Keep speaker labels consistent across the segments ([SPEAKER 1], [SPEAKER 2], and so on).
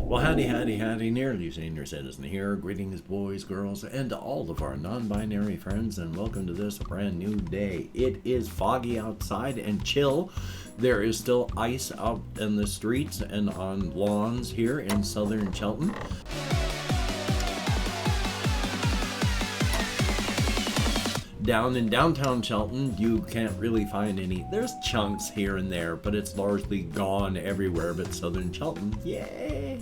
[SPEAKER 1] Well, howdy, nearly senior citizen here. Greetings, boys, girls, and to all of our non-binary friends, and welcome to this brand new day. It is foggy outside and chill. There is still ice out in the streets and on lawns here in southern Shelton. Down in downtown Shelton, you can't really find any. There's chunks here and there, but it's largely gone everywhere but southern Shelton. Yay!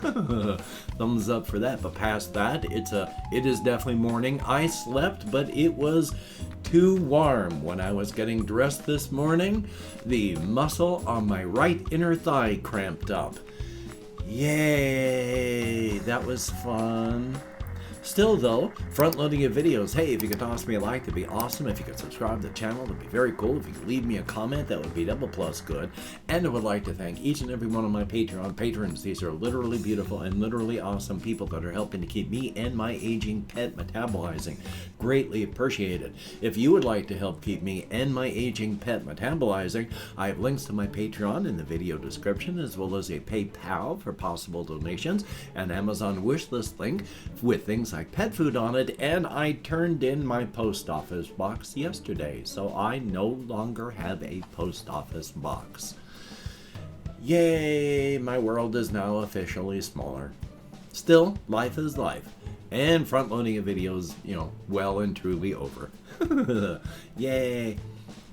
[SPEAKER 1] Thumbs up for that. But past that, it is definitely morning. I slept, but it was too warm when I was getting dressed this morning. The muscle on my right inner thigh cramped up. Yay! That was fun. Still though, front-loading of videos. Hey, if you could toss me a like, that'd be awesome. If you could subscribe to the channel, that'd be very cool. If you could leave me a comment, that would be double plus good. And I would like to thank each and every one of my Patreon patrons. These are literally beautiful and literally awesome people that are helping to keep me and my aging pet metabolizing. Greatly appreciated. If you would like to help keep me and my aging pet metabolizing, I have links to my Patreon in the video description, as well as a PayPal for possible donations, an Amazon wishlist link with things like pet food on it, and I turned in my post office box yesterday, so I no longer have a post office box. Yay, my world is now officially smaller. Still, life is life. And front-loading of videos, well and truly over. Yay.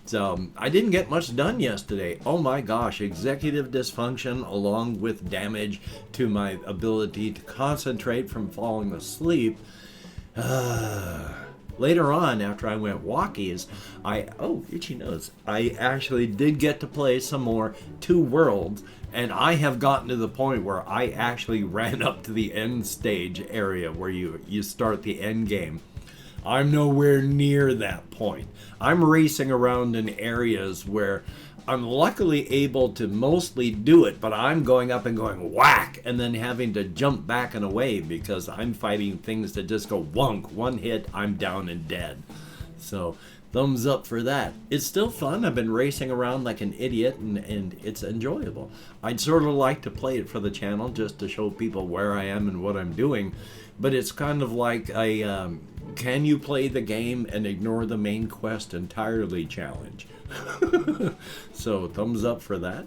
[SPEAKER 1] So, I didn't get much done yesterday. Oh my gosh, executive dysfunction along with damage to my ability to concentrate from falling asleep. Later on, after I went walkies, itchy nose. I actually did get to play some more Two Worlds, and I have gotten to the point where I actually ran up to the end stage area where you start the end game. I'm nowhere near that point. I'm racing around in areas where I'm luckily able to mostly do it, but I'm going up and going whack and then having to jump back and away because I'm fighting things that just go wonk. One hit, I'm down and dead. So thumbs up for that. It's still fun. I've been racing around like an idiot and it's enjoyable. I'd sort of like to play it for the channel just to show people where I am and what I'm doing, but it's kind of like a can you play the game and ignore the main quest entirely challenge. So thumbs up for that.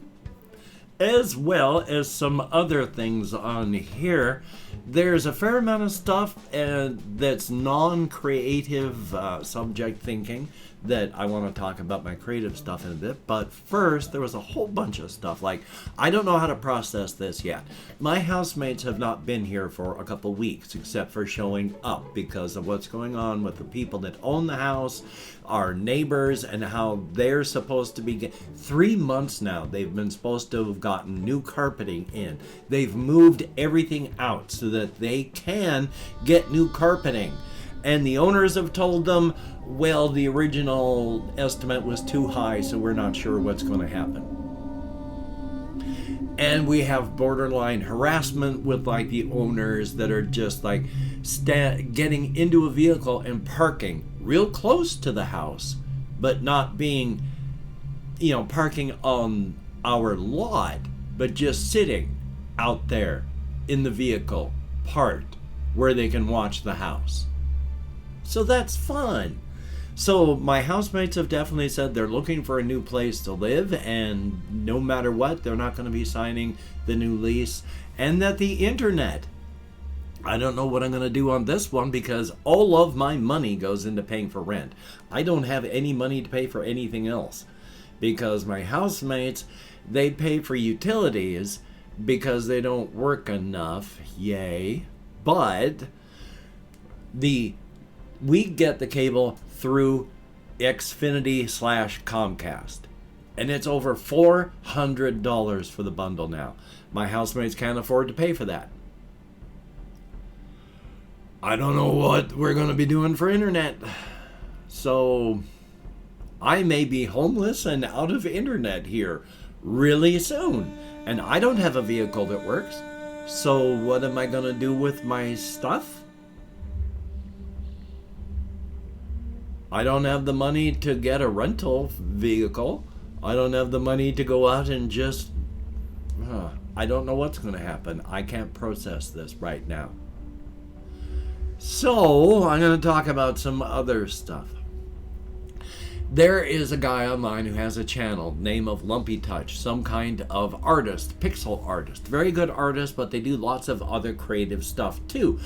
[SPEAKER 1] As well as some other things on here. There's a fair amount of stuff that's non-creative subject thinking that I want to talk about my creative stuff in a bit. But first, there was a whole bunch of stuff. Like, I don't know how to process this yet. My housemates have not been here for a couple weeks, except for showing up because of what's going on with the people that own the house, our neighbors, and how they're supposed to be 3 months now. They've been supposed to have gotten new carpeting in. They've moved everything out so that they can get new carpeting. And the owners have told them, well, the original estimate was too high, so we're not sure what's going to happen. And we have borderline harassment with like the owners that are just like getting into a vehicle and parking real close to the house, but not being, parking on our lot, but just sitting out there in the vehicle parked where they can watch the house. So that's fun. So my housemates have definitely said they're looking for a new place to live, and no matter what, they're not going to be signing the new lease. And that the internet, I don't know what I'm going to do on this one because all of my money goes into paying for rent. I don't have any money to pay for anything else because my housemates, they pay for utilities because they don't work enough. Yay. But we get the cable through Xfinity/Comcast. And it's over $400 for the bundle now. My housemates can't afford to pay for that. I don't know what we're going to be doing for internet. So I may be homeless and out of internet here really soon. And I don't have a vehicle that works. So what am I going to do with my stuff? I don't have the money to get a rental vehicle. I don't have the money to go out and just I don't know what's going to happen. I can't process this right now. So, I'm going to talk about some other stuff. There is a guy online who has a channel, name of Lumpy Touch, some kind of artist, pixel artist. Very good artist, but they do lots of other creative stuff too.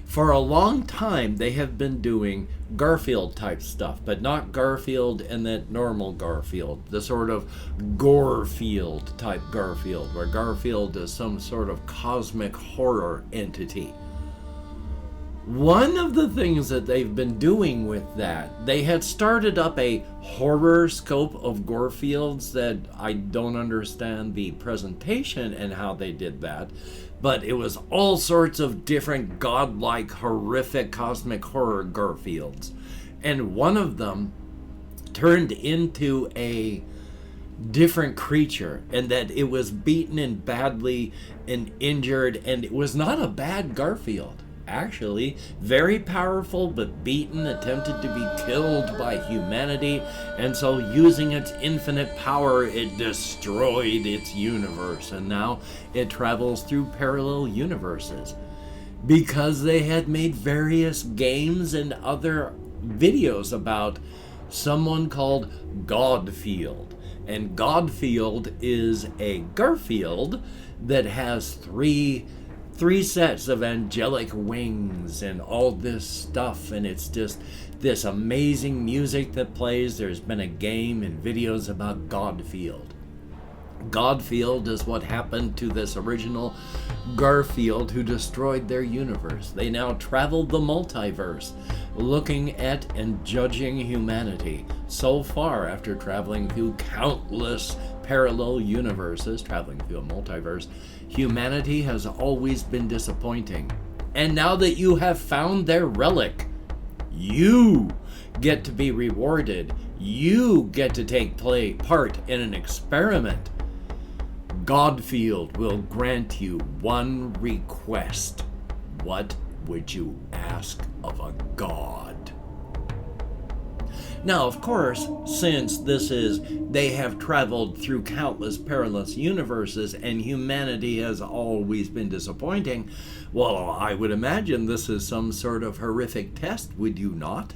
[SPEAKER 1] For a long time, they have been doing Gorefield type stuff, but not Garfield and that normal Garfield, the sort of Gorefield type Garfield, where Garfield is some sort of cosmic horror entity. One of the things that they've been doing with that, they had started up a horror scope of Gorefields that I don't understand the presentation and how they did that, but it was all sorts of different godlike, horrific, cosmic horror Gorefields. And one of them turned into a different creature, and that it was beaten and badly and injured, and it was not a bad Garfield. Actually, very powerful, but beaten, attempted to be killed by humanity, and so using its infinite power, it destroyed its universe, and now it travels through parallel universes. Because they had made various games and other videos about someone called Godfield. And Godfield is a Gorefield that has three sets of angelic wings and all this stuff, and it's just this amazing music that plays. There's been a game and videos about Godfield. Godfield is what happened to this original Gorefield who destroyed their universe. They now travel the multiverse, looking at and judging humanity. So far, after traveling through countless parallel universes, traveling through a multiverse, humanity has always been disappointing. And now that you have found their relic, you get to be rewarded. You get to take part in an experiment. Godfield will grant you one request. What would you ask of a god? Now, of course, since they have traveled through countless perilous universes and humanity has always been disappointing, well, I would imagine this is some sort of horrific test, would you not?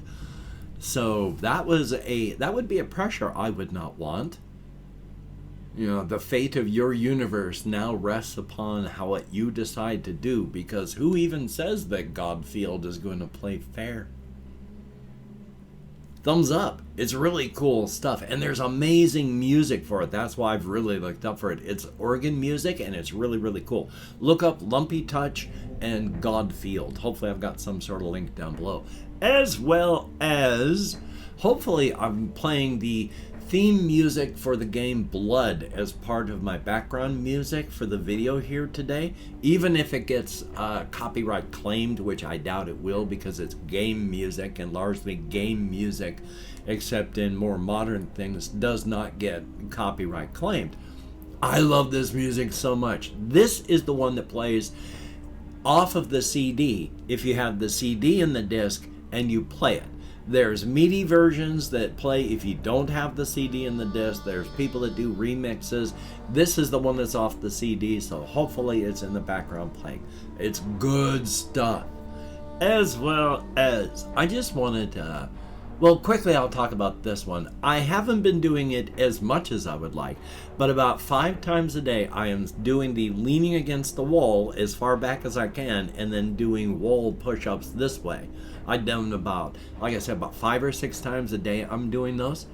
[SPEAKER 1] So that would be a pressure I would not want. You know, the fate of your universe now rests upon what you decide to do, because who even says that Godfield is going to play fair? Thumbs up. It's really cool stuff, and there's amazing music for it. That's why I've really looked up for it. It's organ music, and it's really, really cool. Look up Lumpy Touch and Godfield. Hopefully I've got some sort of link down below. As well as, hopefully I'm playing the theme music for the game Blood as part of my background music for the video here today, even if it gets copyright claimed, which I doubt it will, because it's game music, and largely game music, except in more modern things, does not get copyright claimed. I love this music so much. This is the one that plays off of the CD if you have the CD and the disc and you play it. There's MIDI versions that play if you don't have the CD and the disc. There's people that do remixes. This is the one that's off the CD, so hopefully it's in the background playing. It's good stuff. As well as, I just wanted to, well, quickly I'll talk about this one. I haven't been doing it as much as I would like, but about 5 times a day I am doing the leaning against the wall as far back as I can, and then doing wall push-ups this way. I've done about, like I said, about 5 or 6 times a day I'm doing those.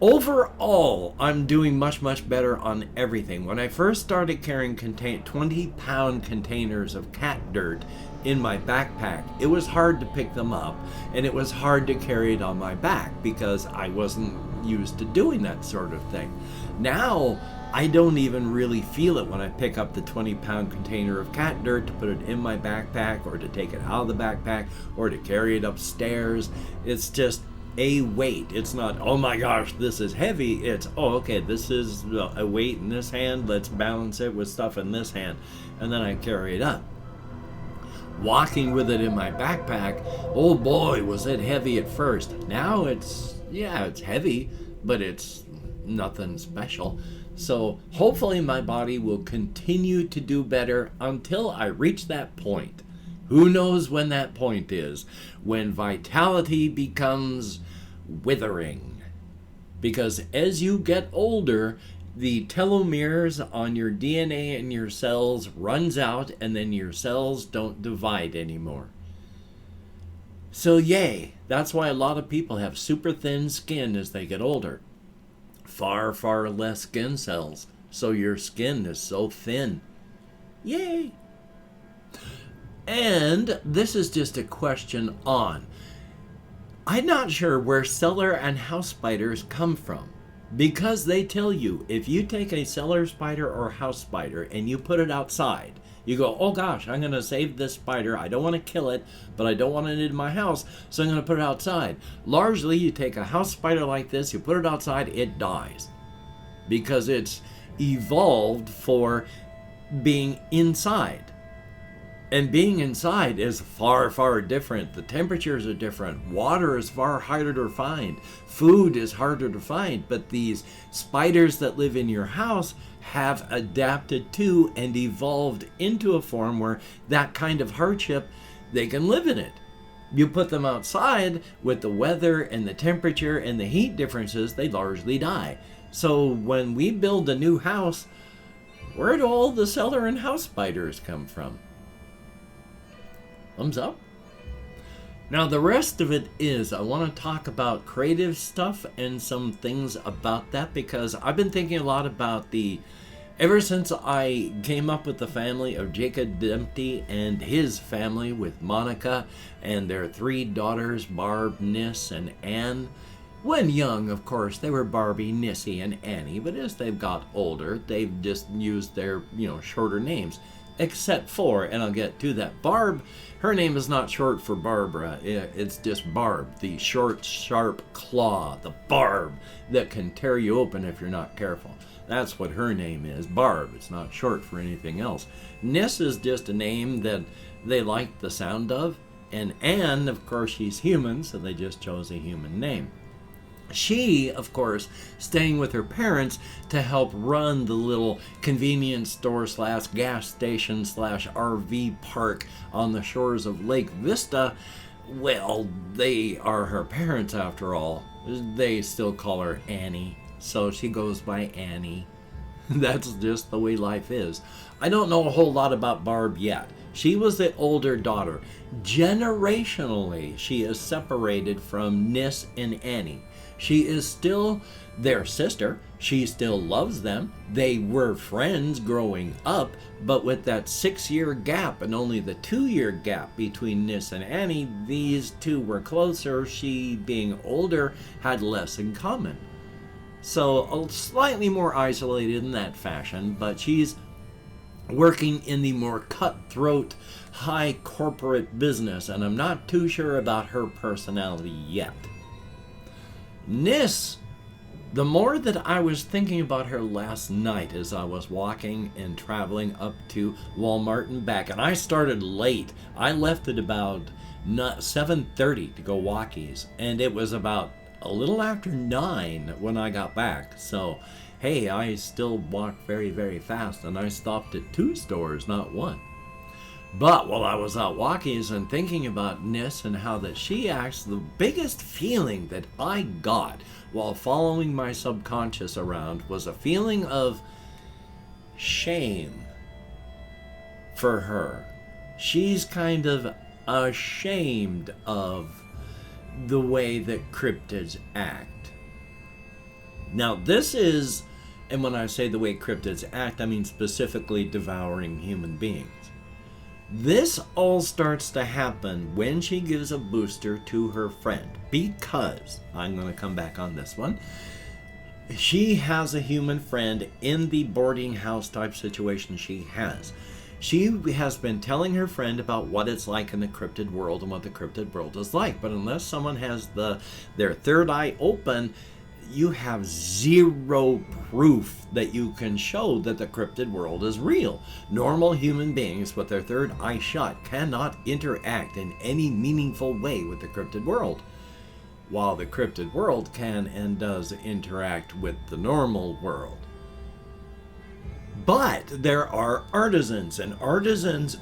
[SPEAKER 1] Overall, I'm doing much, much better on everything. When I first started carrying 20-pound containers of cat dirt in my backpack, it was hard to pick them up, and it was hard to carry it on my back because I wasn't used to doing that sort of thing. Now, I don't even really feel it when I pick up the 20-pound container of cat dirt to put it in my backpack, or to take it out of the backpack, or to carry it upstairs. It's just a weight. It's not, oh my gosh, this is heavy. It's, oh, okay, this is a weight in this hand. Let's balance it with stuff in this hand. And then I carry it up. Walking with it in my backpack, oh boy, was it heavy at first. Now it's, yeah, it's heavy, but it's nothing special. So hopefully my body will continue to do better until I reach that point. Who knows when that point is? When vitality becomes withering. Because as you get older, the telomeres on your DNA and your cells runs out, and then your cells don't divide anymore. So yay, that's why a lot of people have super thin skin as they get older. Far, far less skin cells, so your skin is so thin. Yay! And this is just a question on. I'm not sure where cellar and house spiders come from, because they tell you if you take a cellar spider or house spider and you put it outside, you go, oh gosh, I'm going to save this spider. I don't want to kill it, but I don't want it in my house, so I'm going to put it outside. Largely, you take a house spider like this, you put it outside, it dies. Because it's evolved for being inside. And being inside is far, far different. The temperatures are different. Water is far harder to find. Food is harder to find. But these spiders that live in your house have adapted to and evolved into a form where that kind of hardship, they can live in it. You put them outside with the weather and the temperature and the heat differences, they largely die. So when we build a new house, where do all the cellar and house spiders come from? Thumbs up. Now the rest of it is, I want to talk about creative stuff and some things about that, because I've been thinking a lot about ever since I came up with the family of Jacob Dempty and his family with Monica and their 3 daughters, Barb, Niss, and Anne. When young, of course, they were Barbie, Nissy, and Annie, but as they've got older, they've just used their, shorter names. Except for, and I'll get to that, Barb, her name is not short for Barbara, it's just Barb, the short, sharp claw, the barb that can tear you open if you're not careful. That's what her name is, Barb. It's not short for anything else. Niss is just a name that they liked the sound of, and Anne, of course, she's human, so they just chose a human name. She, of course, staying with her parents to help run the little convenience store / gas station / RV park on the shores of Lake Vista. Well, they are her parents after all. They still call her Annie, so she goes by Annie. That's just the way life is. I don't know a whole lot about Barb yet. She was the older daughter. Generationally, she is separated from Niss and Annie. She is still their sister. She still loves them. They were friends growing up, but with that 6-year gap and only the 2-year gap between Niss and Annie, these two were closer. She, being older, had less in common. So slightly more isolated in that fashion, but she's working in the more cutthroat, high corporate business, and I'm not too sure about her personality yet. Niss, the more that I was thinking about her last night as I was walking and traveling up to Walmart and back, and I started late. I left at about 7:30 to go walkies, and it was about a little after 9 when I got back. So, hey, I still walked very, very fast, and I stopped at 2 stores, not 1. But while I was out walking and thinking about Niss and how that she acts, the biggest feeling that I got while following my subconscious around was a feeling of shame for her. She's kind of ashamed of the way that cryptids act. Now this is, and when I say the way cryptids act, I mean specifically devouring human beings. This all starts to happen when she gives a booster to her friend, because, I'm going to come back on this one, she has a human friend in the boarding house type situation she has. She has been telling her friend about what it's like in the cryptid world and what the cryptid world is like, but unless someone has their third eye open, you have zero proof that you can show that the cryptid world is real. Normal human beings with their third eye shut cannot interact in any meaningful way with the cryptid world, while the cryptid world can and does interact with the normal world. But there are artisans, and artisans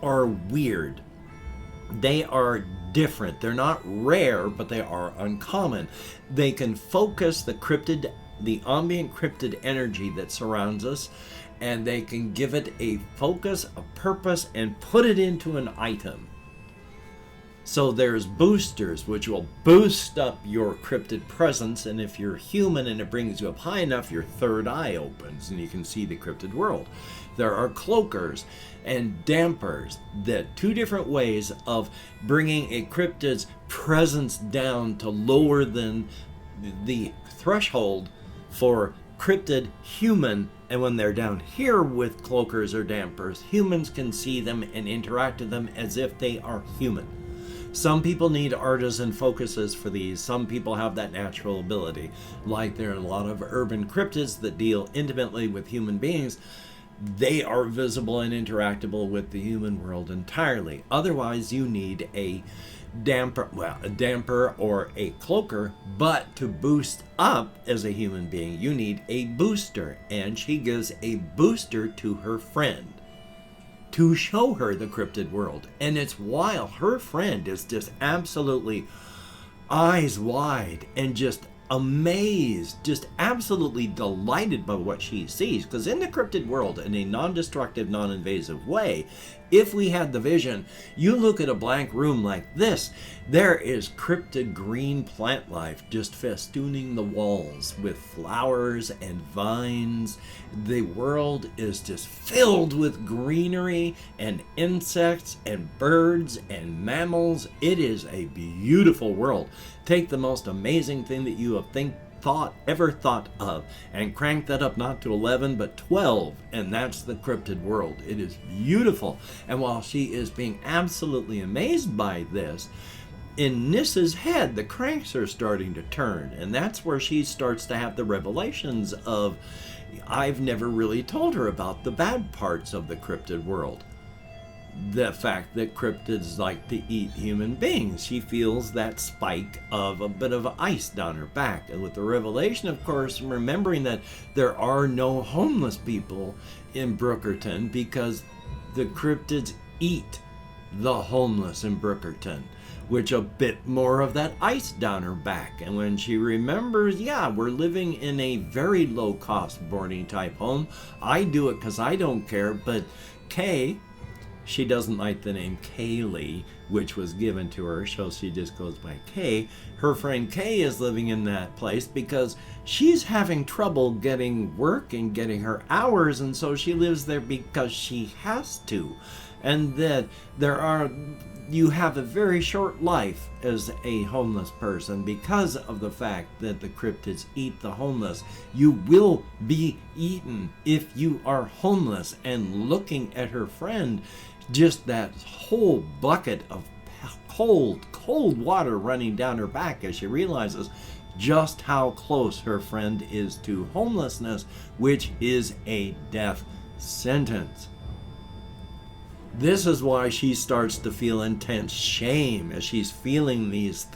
[SPEAKER 1] are weird. They are different. They're not rare, but they are uncommon. They can focus the ambient cryptid energy that surrounds us, and they can give it a focus, a purpose, and put it into an item. So there's boosters, which will boost up your cryptid presence, and if you're human and it brings you up high enough, your third eye opens and you can see the cryptid world. There are cloakers and dampers, the two different ways of bringing a cryptid's presence down to lower than the threshold for cryptid human. And when they're down here with cloakers or dampers, humans can see them and interact with them as if they are human. Some people need artisan focuses for these. Some people have that natural ability. Like there are a lot of urban cryptids that deal intimately with human beings. They are visible and interactable with the human world entirely. Otherwise, you need a damper or a cloaker, but to boost up as a human being, you need a booster. And she gives a booster to her friend to show her the cryptid world. And it's wild. Her friend is just absolutely eyes wide and just amazed, just absolutely delighted by what she sees. Because in the cryptid world, in a non-destructive, non-invasive way, if we had the vision, you look at a blank room like this, there is cryptid green plant life just festooning the walls with flowers and vines. The world is just filled with greenery and insects and birds and mammals. It is a beautiful world. Take the most amazing thing that you have ever thought of, and crank that up not to 11 but 12, and that's the cryptid world. It is beautiful. And while she is being absolutely amazed by this, in Niss's head the cranks are starting to turn, and that's where she starts to have the revelations of, I've never really told her about the bad parts of the cryptid world. The fact that cryptids like to eat human beings. She feels that spike of a bit of ice down her back. And with the revelation, of course, remembering that there are no homeless people in Brookerton because the cryptids eat the homeless in Brookerton, which a bit more of that ice down her back. And when she remembers, yeah, we're living in a very low-cost boarding type home. I do it because I don't care, but Kay, she doesn't like the name Kaylee, which was given to her, so she just goes by Kay. Her friend Kay is living in that place because she's having trouble getting work and getting her hours, and so she lives there because she has to. And that you have a very short life as a homeless person because of the fact that the cryptids eat the homeless. You will be eaten if you are homeless. And looking at her friend, just that whole bucket of cold water running down her back as she realizes just how close her friend is to homelessness, which is a death sentence. This is why she starts to feel intense shame as she's feeling these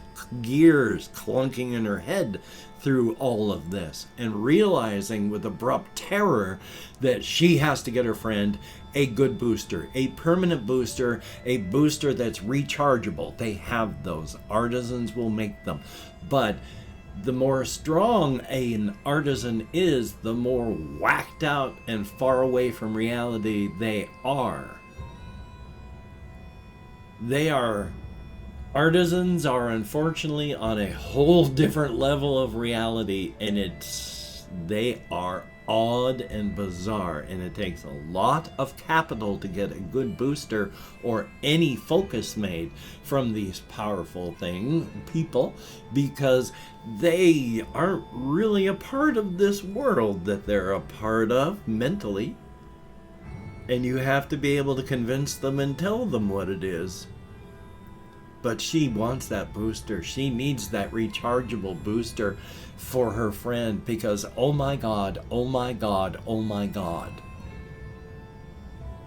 [SPEAKER 1] gears clunking in her head through all of this, and realizing with abrupt terror that she has to get her friend a good booster, a permanent booster, a booster that's rechargeable. They have those. Artisans will make them. But the more strong an artisan is, the more whacked out and far away from reality they are. Artisans are unfortunately on a whole different level of reality, and they are odd and bizarre, and it takes a lot of capital to get a good booster or any focus made from these powerful people, because they aren't really a part of this world that they're a part of mentally. And you have to be able to convince them and tell them what it is. But she wants that booster. She needs that rechargeable booster for her friend because, oh my God, oh my God, oh my God.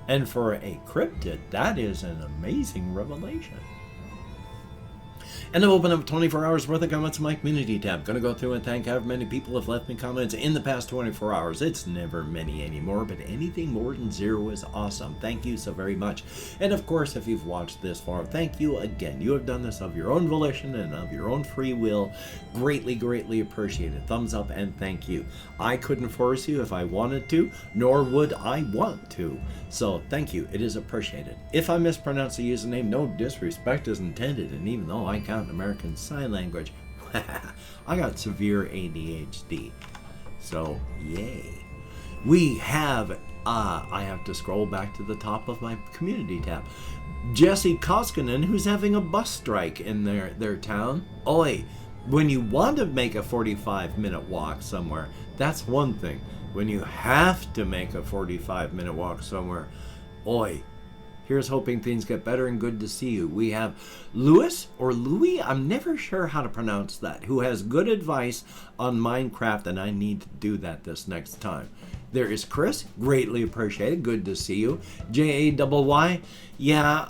[SPEAKER 1] And for a cryptid, that is an amazing revelation. And I've opened up 24 hours worth of comments in my community tab. Gonna go through and thank however many people have left me comments in the past 24 hours. It's never many anymore, but anything more than 0 is awesome. Thank you so very much. And of course, if you've watched this far, thank you again. You have done this of your own volition and of your own free will. Greatly, greatly appreciated. Thumbs up and thank you. I couldn't force you if I wanted to, nor would I want to. So thank you. It is appreciated. If I mispronounce the username, no disrespect is intended. And even though I count American Sign Language, I got severe ADHD. So yay. We have, I have to scroll back to the top of my community tab. Jesse Koskinen, who's having a bus strike in their town. Oi, when you want to make a 45-minute walk somewhere, that's one thing. When you have to make a 45-minute walk somewhere, oi, here's hoping things get better and good to see you. We have Louis or Louis, I'm never sure how to pronounce that, who has good advice on Minecraft, and I need to do that this next time. There is Chris, greatly appreciated, good to see you. JAYY, yeah,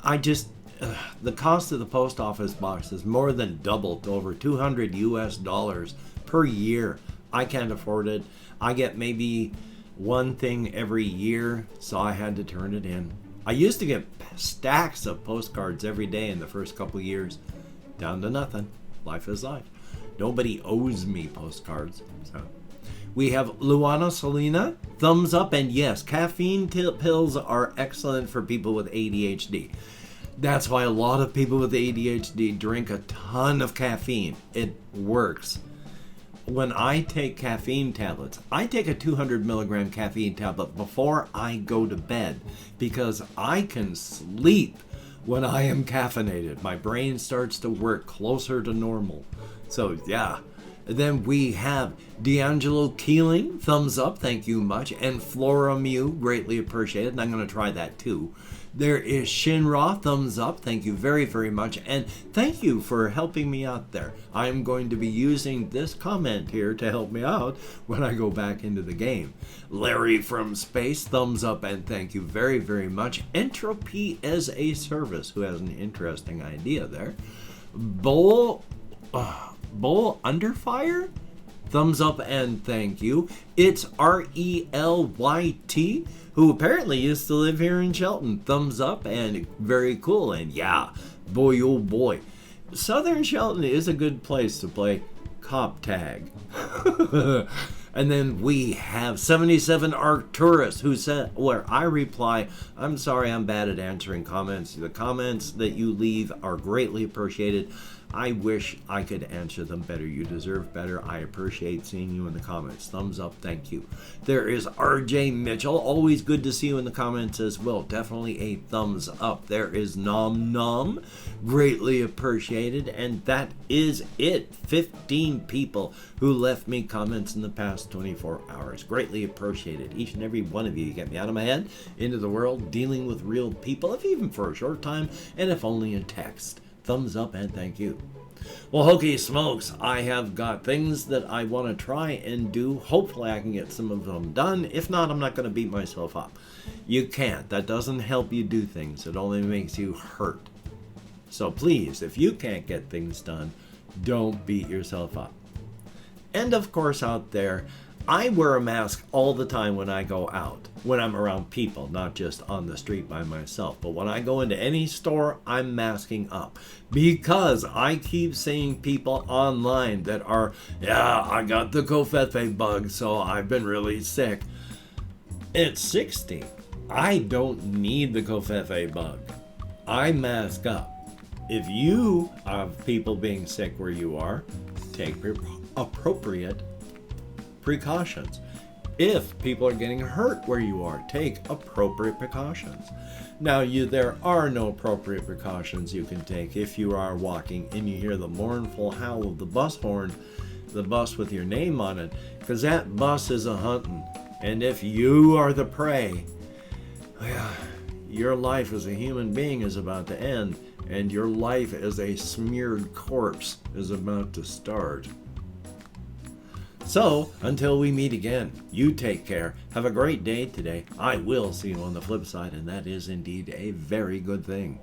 [SPEAKER 1] the cost of the post office box is more than doubled to over $200 US per year. I can't afford it. I get maybe one thing every year, so I had to turn it in. I used to get stacks of postcards every day in the first couple of years. Down to nothing. Life is life. Nobody owes me postcards. So we have Luana Selena, thumbs up, and yes, caffeine pills are excellent for people with ADHD. That's why a lot of people with ADHD drink a ton of caffeine. It works. When I take caffeine tablets, I take a 200 milligram caffeine tablet before I go to bed because I can sleep when I am caffeinated. My brain starts to work closer to normal. So yeah. Then we have D'Angelo Keeling, thumbs up, thank you much, and Flora Mew, greatly appreciated, and I'm going to try that too. There is Shinra, thumbs up, thank you very, very much, and thank you for helping me out there. I'm going to be using this comment here to help me out when I go back into the game. Larry from Space, thumbs up, and thank you very, very much. Entropy as a Service, who has an interesting idea there. Bowl Under Fire? Thumbs up and thank you. It's RELYT, who apparently used to live here in Shelton. Thumbs up and very cool. And yeah, boy oh boy. Southern Shelton is a good place to play cop tag. And then we have 77 Arcturus, who said, where I reply, I'm sorry, I'm bad at answering comments. The comments that you leave are greatly appreciated. I wish I could answer them better. You deserve better. I appreciate seeing you in the comments. Thumbs up, thank you. There is RJ Mitchell. Always good to see you in the comments as well. Definitely a thumbs up. There is Nom Nom. Greatly appreciated. And that is it. 15 people who left me comments in the past 24 hours. Greatly appreciated. Each and every one of you. You get me out of my head, into the world, dealing with real people, if even for a short time, and if only in text. Thumbs up and thank you. Well, Hokey Smokes, I have got things that I want to try and do. Hopefully I can get some of them done. If not, I'm not going to beat myself up. You can't. That doesn't help you do things. It only makes you hurt. So please, if you can't get things done, don't beat yourself up. And of course out there, I wear a mask all the time when I go out, when I'm around people, not just on the street by myself. But when I go into any store, I'm masking up because I keep seeing people online that are, yeah, I got the Covfefe bug, so I've been really sick. It's 60. I don't need the Covfefe bug. I mask up. If you have people being sick where you are, take appropriate precautions. If people are getting hurt where you are, take appropriate precautions. Now, there are no appropriate precautions you can take if you are walking and you hear the mournful howl of the bus horn, the bus with your name on it, because that bus is a hunting. And if you are the prey, well, your life as a human being is about to end, and your life as a smeared corpse is about to start. So, until we meet again, you take care. Have a great day today. I will see you on the flip side, and that is indeed a very good thing.